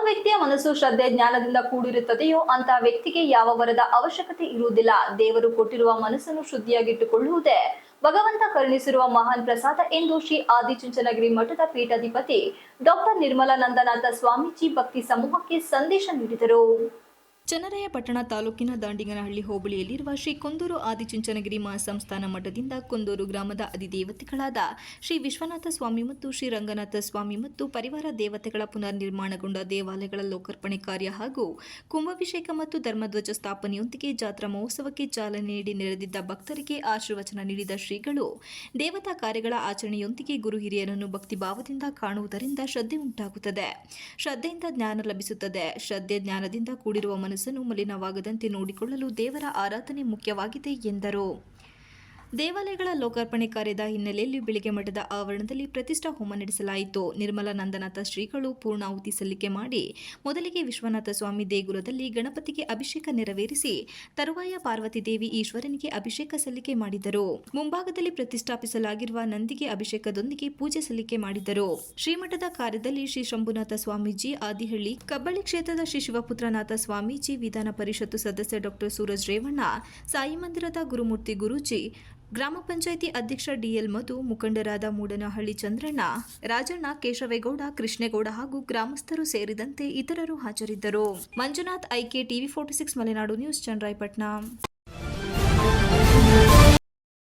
ವ್ಯಕ್ತಿಯ ಮನಸ್ಸು ಶ್ರದ್ಧೆ ಜ್ಞಾನದಿಂದ ಕೂಡಿರುತ್ತದೆಯೋ ಅಂತ ವ್ಯಕ್ತಿಗೆ ಯಾವ ವರದ ಅವಶ್ಯಕತೆ ಇರುವುದಿಲ್ಲ. ದೇವರು ಕೊಟ್ಟಿರುವ ಮನಸ್ಸನ್ನು ಶುದ್ಧಿಯಾಗಿಟ್ಟುಕೊಳ್ಳುವುದೇ ಭಗವಂತ ಕರುಣಿಸಿರುವ ಮಹಾನ್ ಪ್ರಸಾದ ಎಂದು ಶ್ರೀ ಆದಿಚುಂಚನಗಿರಿ ಮಠದ ಪೀಠಾಧಿಪತಿ ಡಾಕ್ಟರ್ ನಿರ್ಮಲಾನಂದನಾಥ ಸ್ವಾಮೀಜಿ ಭಕ್ತಿ ಸಮೂಹಕ್ಕೆ ಸಂದೇಶ ನೀಡಿದರು. ಚನ್ನರಾಯಪಟ್ಟಣ ತಾಲೂಕಿನ ದಾಂಡಿಗನಹಳ್ಳಿ ಹೋಬಳಿಯಲ್ಲಿರುವ ಶ್ರೀ ಕುಂದೂರು ಆದಿಚುಂಚನಗಿರಿ ಮಹಾಸಂಸ್ಥಾನ ಮಠದಿಂದ ಕುಂದೂರು ಗ್ರಾಮದ ಅಧಿದೇವತೆಗಳಾದ ಶ್ರೀ ವಿಶ್ವನಾಥ ಸ್ವಾಮಿ ಮತ್ತು ಶ್ರೀ ರಂಗನಾಥ ಸ್ವಾಮಿ ಮತ್ತು ಪರಿವಾರ ದೇವತೆಗಳ ಪುನರ್ ನಿರ್ಮಾಣಗೊಂಡ ದೇವಾಲಯಗಳ ಲೋಕಾರ್ಪಣೆ ಕಾರ್ಯ ಹಾಗೂ ಕುಂಭಾಭಿಷೇಕ ಮತ್ತು ಧರ್ಮಧ್ವಜ ಸ್ಥಾಪನೆಯೊಂದಿಗೆ ಜಾತ್ರಾ ಮಹೋತ್ಸವಕ್ಕೆ ಚಾಲನೆ ನೀಡಿ ನೆರೆದಿದ್ದ ಭಕ್ತರಿಗೆ ಆಶೀರ್ವಚನ ನೀಡಿದ ಶ್ರೀಗಳು ದೇವತಾ ಕಾರ್ಯಗಳ ಆಚರಣೆಯೊಂದಿಗೆ ಗುರು ಹಿರಿಯರನ್ನು ಭಕ್ತಿಭಾವದಿಂದ ಕಾಣುವುದರಿಂದ ಶ್ರದ್ಧೆ ಉಂಟಾಗುತ್ತದೆ. ಶ್ರದ್ಧೆಯಿಂದ ಜ್ಞಾನ ಲಭಿಸುತ್ತದೆ. ಶ್ರದ್ಧೆ ಜ್ಞಾನದಿಂದ ಕೂಡಿರುವ ಮನಸ್ಸನ್ನು ಮಲಿನವಾಗದಂತೆ ನೋಡಿಕೊಳ್ಳಲು ದೇವರ ಆರಾಧನೆ ಮುಖ್ಯವಾಗಿದೆ ಎಂದರು. ದೇವಾಲಯಗಳ ಲೋಕಾರ್ಪಣೆ ಕಾರ್ಯದ ಹಿನ್ನೆಲೆಯಲ್ಲಿ ಬೆಳಗ್ಗೆ ಮಠದ ಆವರಣದಲ್ಲಿ ಪ್ರತಿಷ್ಠಾ ಹೋಮ ನಡೆಸಲಾಯಿತು. ನಿರ್ಮಲಾನಂದನಾಥ ಶ್ರೀಗಳು ಪೂರ್ಣಾಹುತಿ ಸಲ್ಲಿಕೆ ಮಾಡಿ ಮೊದಲಿಗೆ ವಿಶ್ವನಾಥ ಸ್ವಾಮಿ ದೇಗುಲದಲ್ಲಿ ಗಣಪತಿಗೆ ಅಭಿಷೇಕ ನೆರವೇರಿಸಿ ತರುವಾಯ ಪಾರ್ವತಿ ದೇವಿ ಈಶ್ವರನಿಗೆ ಅಭಿಷೇಕ ಸಲ್ಲಿಕೆ ಮಾಡಿದರು. ಮುಂಭಾಗದಲ್ಲಿ ಪ್ರತಿಷ್ಠಾಪಿಸಲಾಗಿರುವ ನಂದಿಗೆ ಅಭಿಷೇಕದೊಂದಿಗೆ ಪೂಜೆ ಸಲ್ಲಿಕೆ ಮಾಡಿದರು. ಶ್ರೀಮಠದ ಕಾರ್ಯದಲ್ಲಿ ಶ್ರೀ ಶಂಭುನಾಥ ಸ್ವಾಮೀಜಿ ಆದಿಹಳ್ಳಿ, ಕಬ್ಬಳ್ಳಿ ಕ್ಷೇತ್ರದ ಶ್ರೀ ಶಿವಪುತ್ರನಾಥ ಸ್ವಾಮೀಜಿ, ವಿಧಾನ ಪರಿಷತ್ತು ಸದಸ್ಯ ಡಾಕ್ಟರ್ ಸೂರಜ್ ರೇವಣ್ಣ, ಸಾಯಿ ಮಂದಿರದ ಗುರುಮೂರ್ತಿ ಗುರೂಜಿ, ಗ್ರಾಮ ಪಂಚಾಯಿತಿ ಅಧ್ಯಕ್ಷ ಡಿಎಲ್ ಮಧು, ಮುಖಂಡರಾದ ಮೂಡನಹಳ್ಳಿ ಚಂದ್ರಣ್ಣ, ರಾಜಣ್ಣ, ಕೇಶವೇಗೌಡ, ಕೃಷ್ಣೇಗೌಡ ಹಾಗೂ ಗ್ರಾಮಸ್ಥರು ಸೇರಿದಂತೆ ಇತರರು ಹಾಜರಿದ್ದರು. Manjunath, IK, TV 46 Malenadu news, Channarayapatna.